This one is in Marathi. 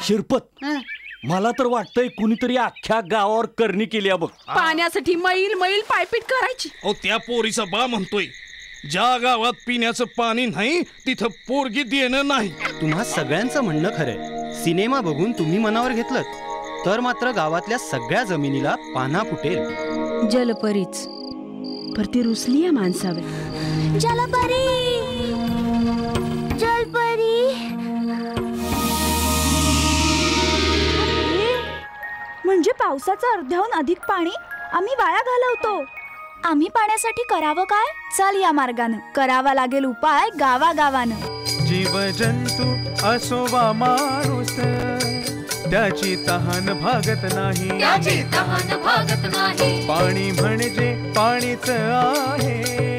शिरपत, मला तर वाटतंय कुणीतरी अख्ख्या गावावर करणी केली बघ. पाण्यासाठी मैल मैल पायपीट करायची. ओ त्या पोरीचा बा म्हणतोय ज्या गावात पिण्याचं पाणी नाही तिथं पोरगी देणं नाही. तुम्हा सगळ्यांचं म्हणणं खरंय. सिनेमा बघून तुम्ही मनावर घेतलं तर मात्र गावातल्या सगळ्या जमिनीला पाना फुटेल. जलपरीच पर ती रुसली या माणसावर. जलपरी, जलपरी. म्हणजे पावसाचं अर्ध्याहून अधिक पाणी आम्ही वाया घालवतो. आम्ही पाण्यासाठी करावं काय? चल या मार्गानं करावा लागेल उपाय गावागावानं. जीव जंतू असो वा माणूस त्याची तहान भागत नाही. पाणी म्हणजे पाणीच आहे.